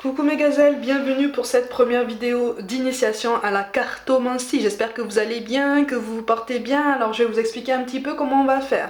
Coucou mes gazelles, bienvenue pour cette première vidéo d'initiation à la cartomancie. J'espère que vous allez bien, que vous vous portez bien. Alors je vais vous expliquer un petit peu comment on va faire.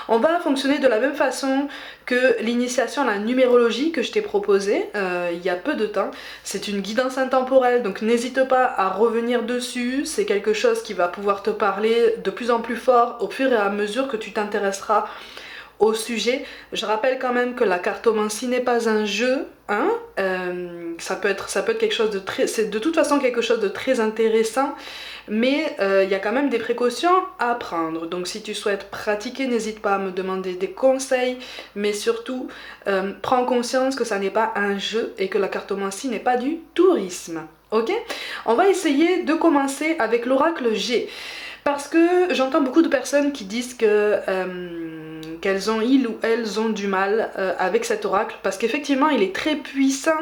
On va fonctionner de la même façon que l'initiation à la numérologie que je t'ai proposée il y a peu de temps. C'est une guidance intemporelle, donc n'hésite pas à revenir dessus. C'est quelque chose qui va pouvoir te parler de plus en plus fort au fur et à mesure que tu t'intéresseras au sujet. Je rappelle quand même que la cartomancie n'est pas un jeu, hein. Ça peut être quelque chose de très, c'est de toute façon quelque chose de très intéressant, mais il y a quand même des précautions à prendre. Donc si tu souhaites pratiquer, n'hésite pas à me demander des conseils, mais surtout prends conscience que ça n'est pas un jeu et que la cartomancie n'est pas du tourisme. Ok? On va essayer de commencer avec l'oracle G. Parce que j'entends beaucoup de personnes qui disent que ils ou elles ont du mal avec cet oracle, parce qu'effectivement il est très puissant,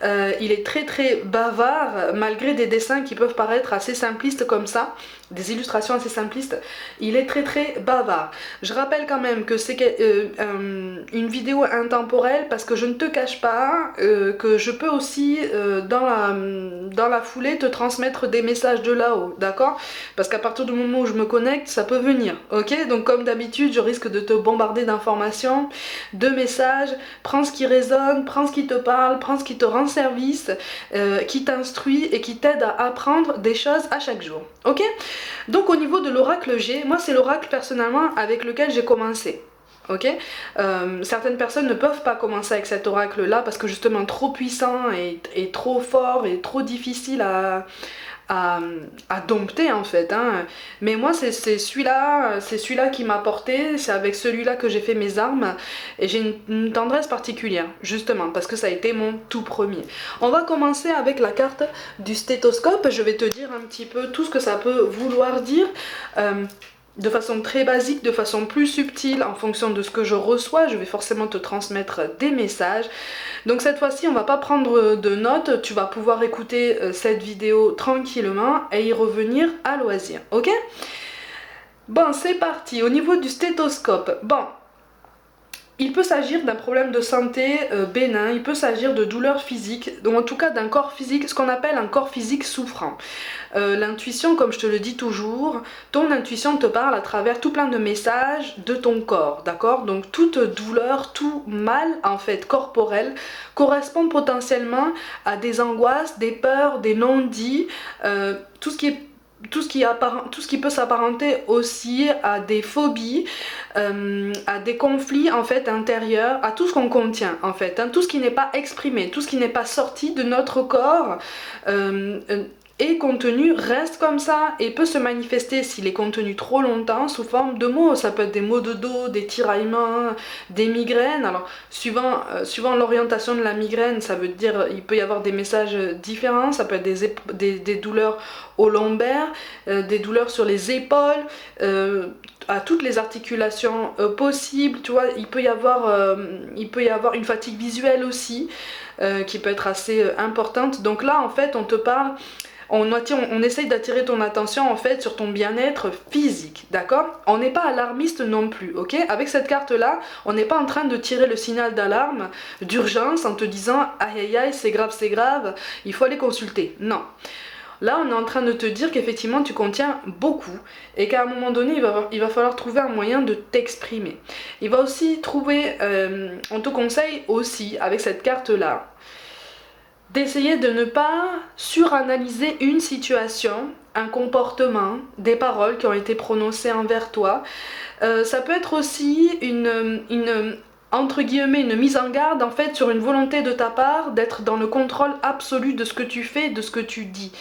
il est très bavard, malgré des dessins qui peuvent paraître assez simplistes comme ça, des illustrations assez simplistes, il est très bavard. Je rappelle quand même que c'est une vidéo intemporelle, parce que je ne te cache pas que je peux aussi dans la foulée te transmettre des messages de là-haut, d'accord? Parce qu'à partir du moment où je me connecte, ça peut venir, ok? Donc comme d'habitude, je risque de te bombarder d'informations, de messages. Prends ce qui résonne, prends ce qui te parle, prends ce qui te rend service, qui t'instruit et qui t'aide à apprendre des choses à chaque jour, ok? Donc au niveau de l'oracle G, moi c'est l'oracle personnellement avec lequel j'ai commencé. Ok, certaines personnes ne peuvent pas commencer avec cet oracle là parce que justement trop puissant et trop fort et trop difficile à dompter en fait, hein. Mais moi c'est celui-là qui m'a porté, c'est avec celui-là que j'ai fait mes armes, et j'ai une tendresse particulière justement parce que ça a été mon tout premier. On va commencer avec la carte du stéthoscope. Je vais te dire un petit peu tout ce que ça peut vouloir dire, de façon très basique, de façon plus subtile, en fonction de ce que je reçois. Je vais forcément te transmettre des messages. Donc cette fois-ci, on va pas prendre de notes, tu vas pouvoir écouter cette vidéo tranquillement et y revenir à loisir, ok? Bon, c'est parti. Au niveau du stéthoscope, bon, il peut s'agir d'un problème de santé bénin, il peut s'agir de douleurs physiques, ou en tout cas d'un corps physique, ce qu'on appelle un corps physique souffrant. L'intuition, comme je te le dis toujours, ton intuition te parle à travers tout plein de messages de ton corps, d'accord? Donc toute douleur, tout mal en fait corporel correspond potentiellement à des angoisses, des peurs, des non-dits, tout ce qui peut s'apparenter aussi à des phobies, à des conflits en fait intérieurs, à tout ce qu'on contient en fait, hein, tout ce qui n'est pas exprimé, tout ce qui n'est pas sorti de notre corps est contenu, reste comme ça et peut se manifester s'il est contenu trop longtemps sous forme de mots. Ça peut être des maux de dos, des tiraillements, des migraines. Alors suivant l'orientation de la migraine, ça veut dire il peut y avoir des messages différents. Ça peut être des douleurs au lombaire, des douleurs sur les épaules, à toutes les articulations possibles, tu vois. Il peut y avoir une fatigue visuelle aussi qui peut être assez importante. Donc là en fait on te parle, on essaye d'attirer ton attention en fait sur ton bien-être physique, d'accord? On n'est pas alarmiste non plus, ok? Avec cette carte là, on n'est pas en train de tirer le signal d'alarme d'urgence en te disant aïe aïe aïe c'est grave, il faut aller consulter. Non. Là, on est en train de te dire qu'effectivement, tu contiens beaucoup et qu'à un moment donné, il va falloir trouver un moyen de t'exprimer. Il va aussi trouver, on te conseille aussi, avec cette carte-là, d'essayer de ne pas suranalyser une situation, un comportement, des paroles qui ont été prononcées envers toi. Ça peut être aussi entre guillemets, une mise en garde en fait sur une volonté de ta part d'être dans le contrôle absolu de ce que tu fais, de ce que tu dis.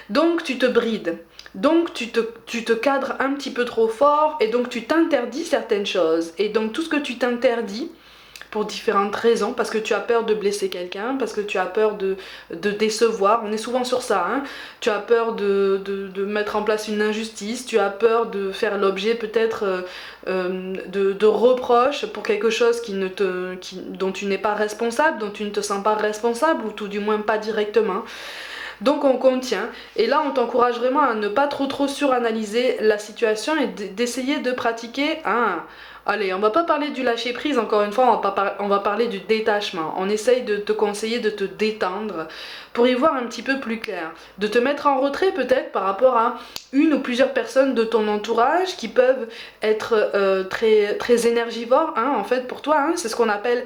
Donc tu te brides, donc tu te cadres un petit peu trop fort et donc tu t'interdis certaines choses. Et donc tout ce que tu t'interdis, pour différentes raisons, parce que tu as peur de blesser quelqu'un, parce que tu as peur de décevoir, on est souvent sur ça, hein. Tu as peur de mettre en place une injustice, tu as peur de faire l'objet peut-être de reproches pour quelque chose dont tu n'es pas responsable, dont tu ne te sens pas responsable, ou tout du moins pas directement. Donc on contient, et là on t'encourage vraiment à ne pas trop suranalyser la situation et d'essayer de pratiquer Allez, on va pas parler du lâcher prise, encore une fois, on va parler du détachement. On essaye de te conseiller de te détendre pour y voir un petit peu plus clair. De te mettre en retrait peut-être par rapport à une ou plusieurs personnes de ton entourage qui peuvent être très énergivores, hein, en fait, pour toi. Hein, c'est ce qu'on appelle,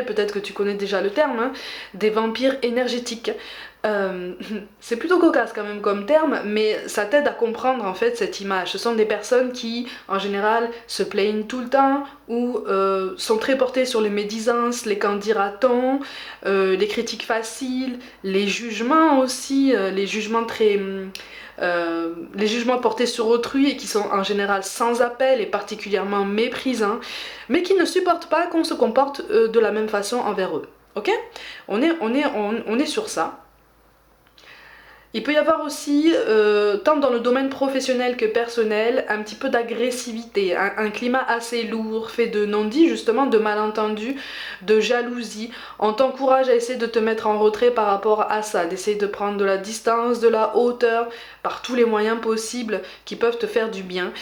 peut-être que tu connais déjà le terme, hein, des vampires énergétiques. C'est plutôt cocasse quand même comme terme, mais ça t'aide à comprendre en fait cette image. Ce sont des personnes qui, en général, se plaignent tout le temps ou sont très portées sur les médisances, les qu'en dira-t-on, les critiques faciles, les jugements aussi, les jugements portés sur autrui et qui sont en général sans appel et particulièrement méprisants, mais qui ne supportent pas qu'on se comporte de la même façon envers eux. Ok? On est sur ça. Il peut y avoir aussi, tant dans le domaine professionnel que personnel, un petit peu d'agressivité, un climat assez lourd, fait de non-dits justement, de malentendus, de jalousie. On t'encourage à essayer de te mettre en retrait par rapport à ça, d'essayer de prendre de la distance, de la hauteur, par tous les moyens possibles qui peuvent te faire du bien.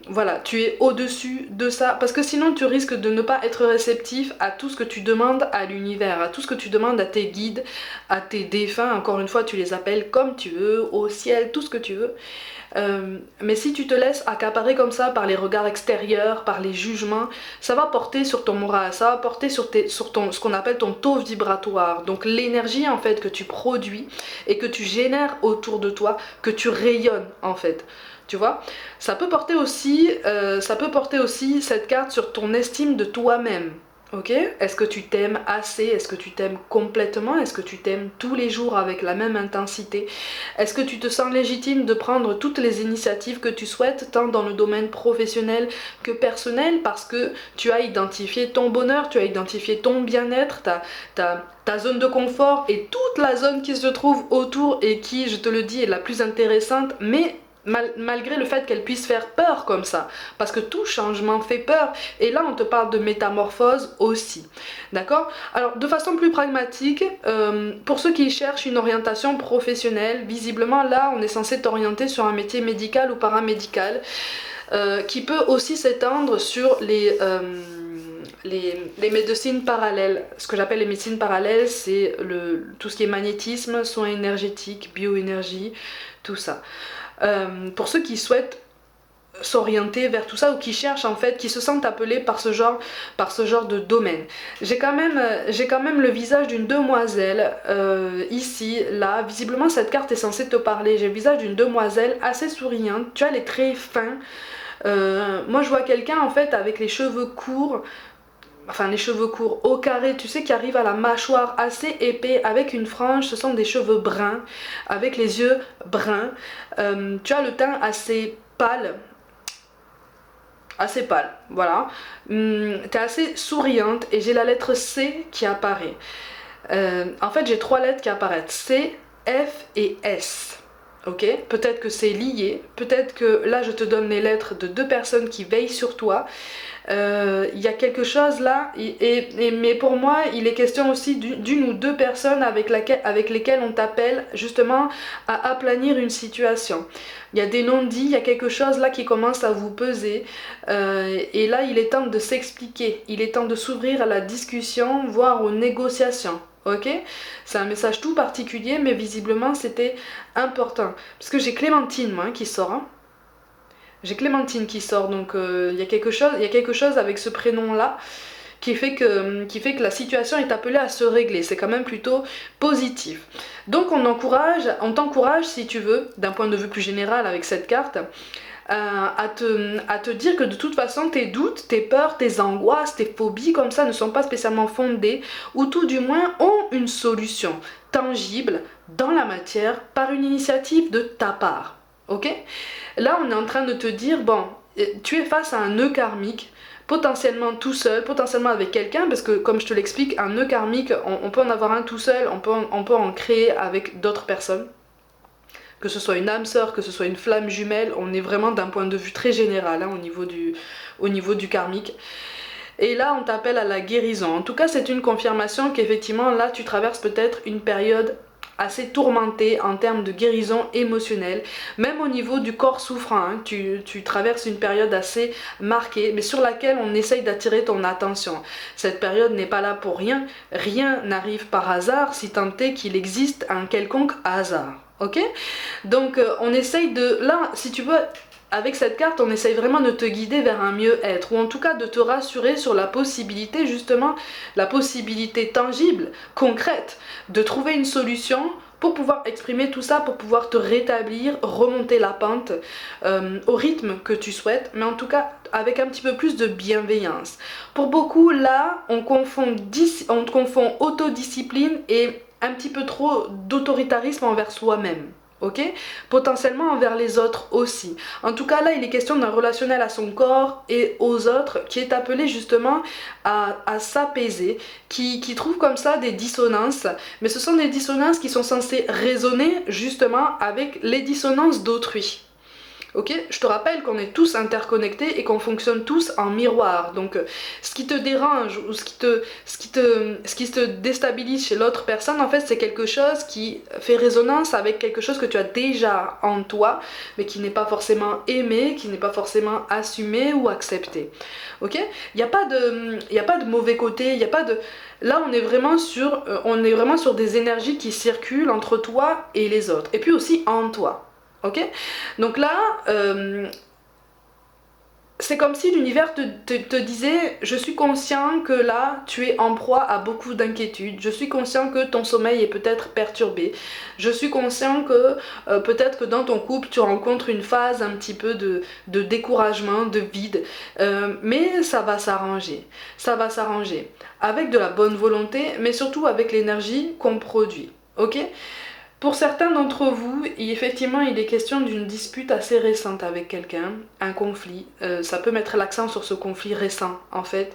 Voilà, tu es au-dessus de ça, parce que sinon tu risques de ne pas être réceptif à tout ce que tu demandes à l'univers, à tout ce que tu demandes à tes guides, à tes défunts, encore une fois tu les appelles comme tu veux, au ciel, tout ce que tu veux. Mais si tu te laisses accaparer comme ça par les regards extérieurs, par les jugements, ça va porter sur ton moral, ça va porter sur ce qu'on appelle ton taux vibratoire, donc l'énergie en fait que tu produis et que tu génères autour de toi, que tu rayonnes en fait. Tu vois, ça peut porter aussi cette carte sur ton estime de toi-même. Ok? Est-ce que tu t'aimes assez? Est-ce que tu t'aimes complètement? Est-ce que tu t'aimes tous les jours avec la même intensité? Est-ce que tu te sens légitime de prendre toutes les initiatives que tu souhaites, tant dans le domaine professionnel que personnel, parce que tu as identifié ton bonheur, tu as identifié ton bien-être, ta zone de confort et toute la zone qui se trouve autour et qui, je te le dis, est la plus intéressante, mais malgré le fait qu'elle puisse faire peur comme ça, parce que tout changement fait peur, et là on te parle de métamorphose aussi, d'accord? Alors de façon plus pragmatique, pour ceux qui cherchent une orientation professionnelle, visiblement là on est censé t'orienter sur un métier médical ou paramédical, qui peut aussi s'étendre sur les médecines parallèles. Ce que j'appelle les médecines parallèles, c'est tout ce qui est magnétisme, soins énergétiques, bioénergie, tout ça. Pour ceux qui souhaitent s'orienter vers tout ça ou qui cherchent en fait, qui se sentent appelés par ce genre de domaine. J'ai quand même le visage d'une demoiselle ici, là. Visiblement cette carte est censée te parler. J'ai le visage d'une demoiselle assez souriante. Tu as les traits fins. Moi je vois quelqu'un en fait avec les cheveux courts. Enfin les cheveux courts au carré, tu sais, qui arrivent à la mâchoire assez épais, avec une frange, ce sont des cheveux bruns, avec les yeux bruns. Tu as le teint assez pâle, voilà. T'es assez souriante et j'ai la lettre C qui apparaît. En fait j'ai 3 lettres qui apparaissent, C, F et S. Ok, peut-être que c'est lié, peut-être que là je te donne les lettres de 2 personnes qui veillent sur toi. Il y a quelque chose là, mais pour moi il est question aussi d'une ou 2 personnes avec lesquelles on t'appelle justement à aplanir une situation. Il y a des non-dits, il y a quelque chose là qui commence à vous peser, et là il est temps de s'expliquer, il est temps de s'ouvrir à la discussion, voire aux négociations. Ok, c'est un message tout particulier, mais visiblement c'était important. Parce que j'ai Clémentine, moi, qui sort. Hein. J'ai Clémentine qui sort, donc il y a quelque chose avec ce prénom-là qui fait que la situation est appelée à se régler. C'est quand même plutôt positif. Donc on t'encourage, si tu veux, d'un point de vue plus général avec cette carte, à te dire que de toute façon tes doutes, tes peurs, tes angoisses, tes phobies comme ça ne sont pas spécialement fondées, ou tout du moins ont une solution tangible dans la matière par une initiative de ta part. Ok? Là on est en train de te dire, bon, tu es face à un nœud karmique, potentiellement tout seul, potentiellement avec quelqu'un, parce que comme je te l'explique, un nœud karmique, on peut en avoir un tout seul, on peut en créer avec d'autres personnes. Que ce soit une âme sœur, que ce soit une flamme jumelle, on est vraiment d'un point de vue très général, hein, au niveau du karmique. Et là on t'appelle à la guérison. En tout cas c'est une confirmation qu'effectivement là tu traverses peut-être une période assez tourmenté en termes de guérison émotionnelle, même au niveau du corps souffrant, hein. Tu traverses une période assez marquée, mais sur laquelle on essaye d'attirer ton attention. Cette période n'est pas là pour rien, rien n'arrive par hasard, si tant est qu'il existe un quelconque hasard. Ok? Donc on essaye de... Là, si tu veux... Avec cette carte, on essaye vraiment de te guider vers un mieux-être, ou en tout cas de te rassurer sur la possibilité, justement, la possibilité tangible, concrète, de trouver une solution pour pouvoir exprimer tout ça, pour pouvoir te rétablir, remonter la pente au rythme que tu souhaites, mais en tout cas avec un petit peu plus de bienveillance. Pour beaucoup, là, on confond autodiscipline et un petit peu trop d'autoritarisme envers soi-même. Ok? Potentiellement envers les autres aussi. En tout cas là il est question d'un relationnel à son corps et aux autres qui est appelé justement à s'apaiser, qui trouve comme ça des dissonances, mais ce sont des dissonances qui sont censées résonner justement avec les dissonances d'autrui. Ok, je te rappelle qu'on est tous interconnectés et qu'on fonctionne tous en miroir. Donc, ce qui te dérange ou ce qui te déstabilise chez l'autre personne, en fait, c'est quelque chose qui fait résonance avec quelque chose que tu as déjà en toi, mais qui n'est pas forcément aimé, qui n'est pas forcément assumé ou accepté. Ok, il n'y a pas de mauvais côté, il n'y a pas de... Là, on est vraiment sur des énergies qui circulent entre toi et les autres, et puis aussi en toi. Ok? Donc là, c'est comme si l'univers te disait, je suis conscient que là, tu es en proie à beaucoup d'inquiétudes, je suis conscient que ton sommeil est peut-être perturbé, je suis conscient que peut-être que dans ton couple, tu rencontres une phase un petit peu de découragement, de vide, mais ça va s'arranger, avec de la bonne volonté, mais surtout avec l'énergie qu'on produit. Ok? Pour certains d'entre vous, effectivement, il est question d'une dispute assez récente avec quelqu'un, un conflit. Ça peut mettre l'accent sur ce conflit récent, en fait.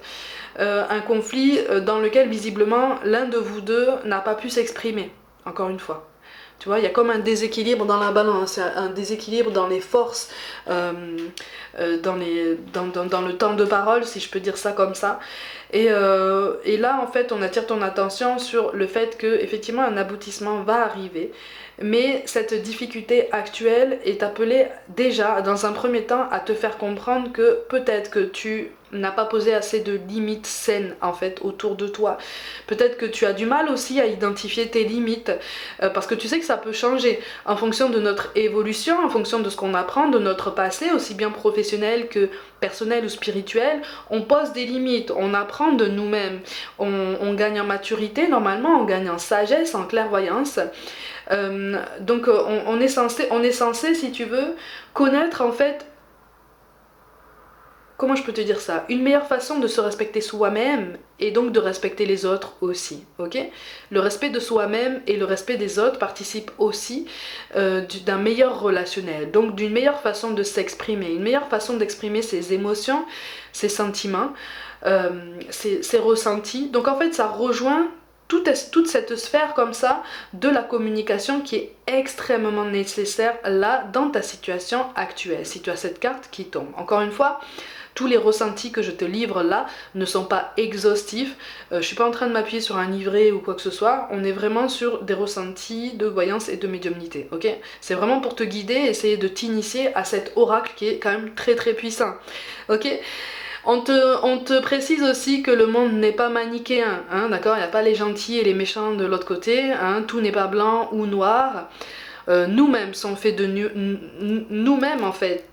Un conflit dans lequel, visiblement, l'un de vous deux n'a pas pu s'exprimer, encore une fois. Tu vois, il y a comme un déséquilibre dans la balance, un déséquilibre dans les forces, dans le temps de parole, si je peux dire ça comme ça. Et là, en fait, on attire ton attention sur le fait que, effectivement, un aboutissement va arriver. Mais cette difficulté actuelle est appelée déjà, dans un premier temps, à te faire comprendre que peut-être que tu n'as pas posé assez de limites saines en fait autour de toi. Peut-être que tu as du mal aussi à identifier tes limites parce que tu sais que ça peut changer en fonction de notre évolution, en fonction de ce qu'on apprend, de notre passé, aussi bien professionnel que personnel ou spirituel. On pose des limites, on apprend de nous-mêmes, on gagne en maturité normalement, on gagne en sagesse, en clairvoyance. Donc on est censé, si tu veux, connaître en fait, comment je peux te dire ça, une meilleure façon de se respecter soi-même et donc de respecter les autres aussi, ok? Le respect de soi-même et le respect des autres participent aussi d'un meilleur relationnel, donc d'une meilleure façon de s'exprimer, une meilleure façon d'exprimer ses émotions, ses sentiments, ses ressentis. Donc en fait ça rejoint toute cette sphère comme ça de la communication qui est extrêmement nécessaire là dans ta situation actuelle, si tu as cette carte qui tombe. Encore une fois, tous les ressentis que je te livre là ne sont pas exhaustifs, je suis pas en train de m'appuyer sur un livret ou quoi que ce soit, on est vraiment sur des ressentis de voyance et de médiumnité, ok? C'est vraiment pour te guider, essayer de t'initier à cet oracle qui est quand même très très puissant, ok? On te précise aussi que le monde n'est pas manichéen, hein, d'accord? Il n'y a pas les gentils et les méchants de l'autre côté, hein, tout n'est pas blanc ou noir. Nous-mêmes sommes faits de nous-mêmes en fait.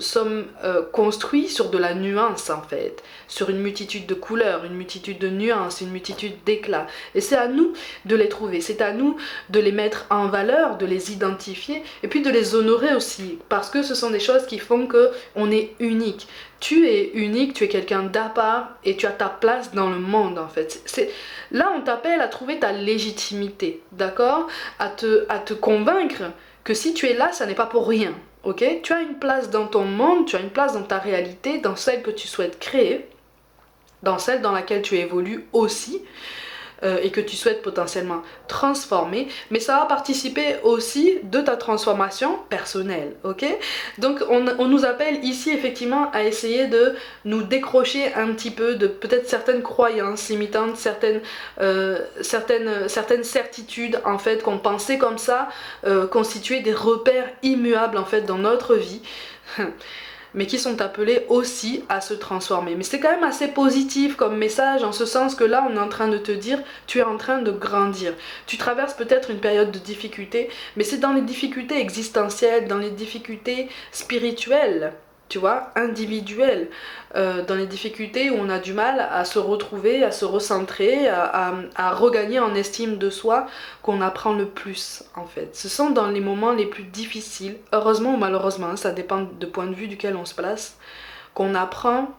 Sommes construits sur de la nuance en fait, sur une multitude de couleurs, une multitude de nuances, une multitude d'éclats. Et c'est à nous de les trouver, c'est à nous de les mettre en valeur, de les identifier et puis de les honorer aussi, parce que ce sont des choses qui font que on est unique. Tu es unique, tu es quelqu'un d'à part et tu as ta place dans le monde en fait. Là on t'appelle à trouver ta légitimité, d'accord? À te convaincre que si tu es là, ça n'est pas pour rien. Ok, tu as une place dans ton monde, tu as une place dans ta réalité, dans celle que tu souhaites créer, dans celle dans laquelle tu évolues aussi. et que tu souhaites potentiellement transformer, mais ça va participer aussi de ta transformation personnelle, ok? Donc on nous appelle ici effectivement à essayer de nous décrocher un petit peu de peut-être certaines croyances limitantes, certaines certitudes en fait qu'on pensait comme ça, constituer des repères immuables en fait dans notre vie. Mais qui sont appelés aussi à se transformer. Mais c'est quand même assez positif comme message, en ce sens que là on est en train de te dire, tu es en train de grandir. Tu traverses peut-être une période de difficulté, mais c'est dans les difficultés existentielles, dans les difficultés spirituelles, tu vois, individuelles, dans les difficultés où on a du mal à se retrouver, à se recentrer, à regagner en estime de soi, qu'on apprend le plus en fait. Ce sont dans les moments les plus difficiles, heureusement ou malheureusement, ça dépend de point de vue duquel on se place, qu'on apprend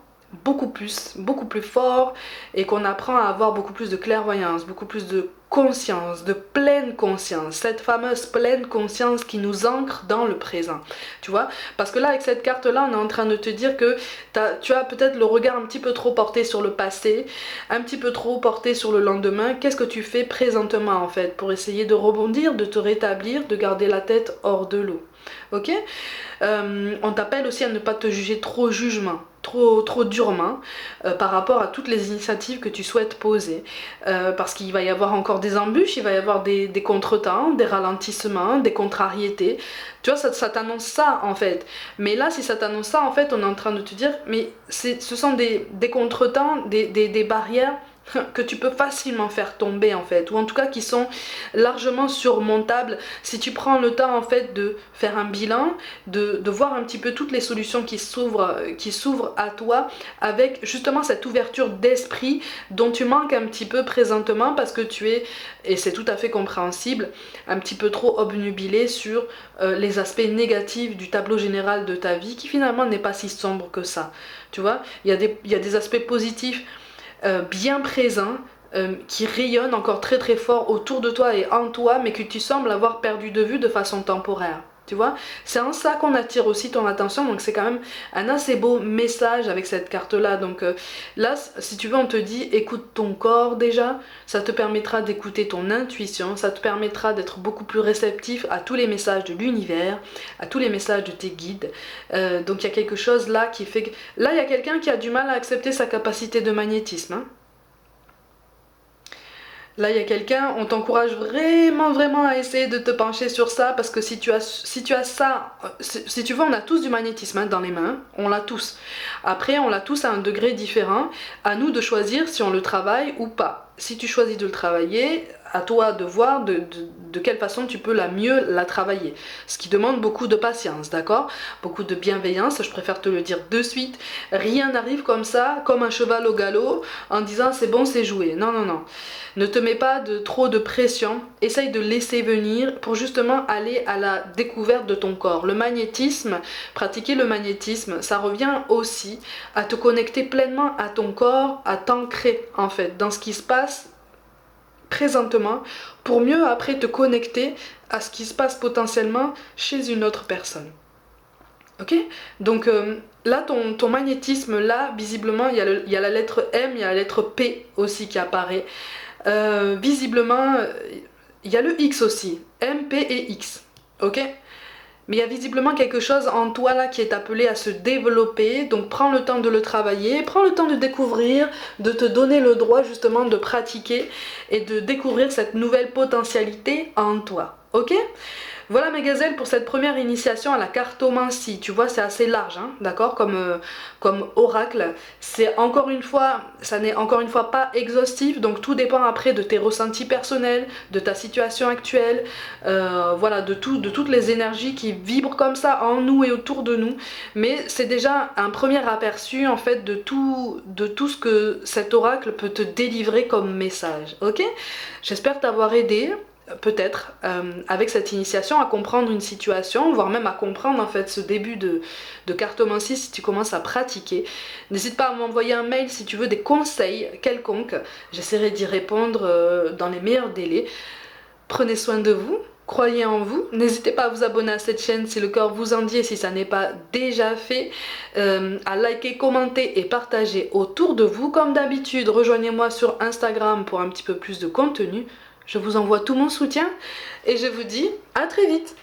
beaucoup plus fort, et qu'on apprend à avoir beaucoup plus de clairvoyance, beaucoup plus de conscience, de pleine conscience, cette fameuse pleine conscience qui nous ancre dans le présent, tu vois, parce que là avec cette carte là on est en train de te dire que tu as peut-être le regard un petit peu trop porté sur le passé, un petit peu trop porté sur le lendemain. Qu'est-ce que tu fais présentement en fait pour essayer de rebondir, de te rétablir, de garder la tête hors de l'eau, ok? On t'appelle aussi à ne pas te juger trop durement par rapport à toutes les initiatives que tu souhaites poser, parce qu'il va y avoir encore des embûches, il va y avoir des contretemps, des ralentissements, des contrariétés, tu vois, ça t'annonce ça en fait. Mais là si ça t'annonce ça en fait, on est en train de te dire mais ce sont des contretemps, des barrières que tu peux facilement faire tomber en fait, ou en tout cas qui sont largement surmontables si tu prends le temps en fait de faire un bilan, de voir un petit peu toutes les solutions qui s'ouvrent à toi, avec justement cette ouverture d'esprit dont tu manques un petit peu présentement, parce que tu es, et c'est tout à fait compréhensible, un petit peu trop obnubilé sur les aspects négatifs du tableau général de ta vie, qui finalement n'est pas si sombre que ça, tu vois. Il y a des aspects positifs bien présent, qui rayonne encore très très fort autour de toi et en toi, mais que tu sembles avoir perdu de vue de façon temporaire. Tu vois, c'est en ça qu'on attire aussi ton attention, donc c'est quand même un assez beau message avec cette carte là. Donc là, si tu veux, on te dit écoute ton corps déjà, ça te permettra d'écouter ton intuition, ça te permettra d'être beaucoup plus réceptif à tous les messages de l'univers, à tous les messages de tes guides. Donc il y a quelque chose là qui fait que... Là il y a quelqu'un qui a du mal à accepter sa capacité de magnétisme, hein. Là, il y a quelqu'un, on t'encourage vraiment à essayer de te pencher sur ça, parce que si tu as ça, si tu veux, on a tous du magnétisme hein, dans les mains, on l'a tous. Après, on l'a tous à un degré différent, à nous de choisir si on le travaille ou pas. Si tu choisis de le travailler, à toi de voir de quelle façon tu peux mieux la travailler. Ce qui demande beaucoup de patience, d'accord? Beaucoup de bienveillance, je préfère te le dire de suite. Rien n'arrive comme ça, comme un cheval au galop, en disant c'est bon, c'est joué. Non. Ne te mets pas trop de pression, essaye de laisser venir pour justement aller à la découverte de ton corps. Le magnétisme, pratiquer le magnétisme, ça revient aussi à te connecter pleinement à ton corps, à t'ancrer en fait dans ce qui se passe présentement, pour mieux après te connecter à ce qui se passe potentiellement chez une autre personne. Ok? Donc là, ton magnétisme, là, visiblement, il y a la lettre M, il y a la lettre P aussi qui apparaît. Visiblement, il y a le X aussi. M, P et X. Ok? Mais il y a visiblement quelque chose en toi là qui est appelé à se développer, donc prends le temps de le travailler, prends le temps de découvrir, de te donner le droit justement de pratiquer et de découvrir cette nouvelle potentialité en toi, ok? Voilà mes gazelles pour cette première initiation à la cartomancie. Tu vois, c'est assez large, hein, d'accord, comme oracle. C'est encore une fois, ça n'est encore une fois pas exhaustif, donc tout dépend après de tes ressentis personnels, de ta situation actuelle, voilà, de toutes les énergies qui vibrent comme ça en nous et autour de nous. Mais c'est déjà un premier aperçu en fait de tout ce que cet oracle peut te délivrer comme message, ok? J'espère t'avoir aidé, peut-être avec cette initiation, à comprendre une situation, voire même à comprendre en fait ce début de cartomancie si tu commences à pratiquer. N'hésite pas à m'envoyer un mail si tu veux des conseils quelconques, j'essaierai d'y répondre dans les meilleurs délais. Prenez soin de vous, croyez en vous. N'hésitez pas à vous abonner à cette chaîne si le cœur vous en dit et si ça n'est pas déjà fait, à liker, commenter et partager autour de vous. Comme d'habitude, rejoignez-moi sur Instagram pour un petit peu plus de contenu. Je vous envoie tout mon soutien et je vous dis à très vite.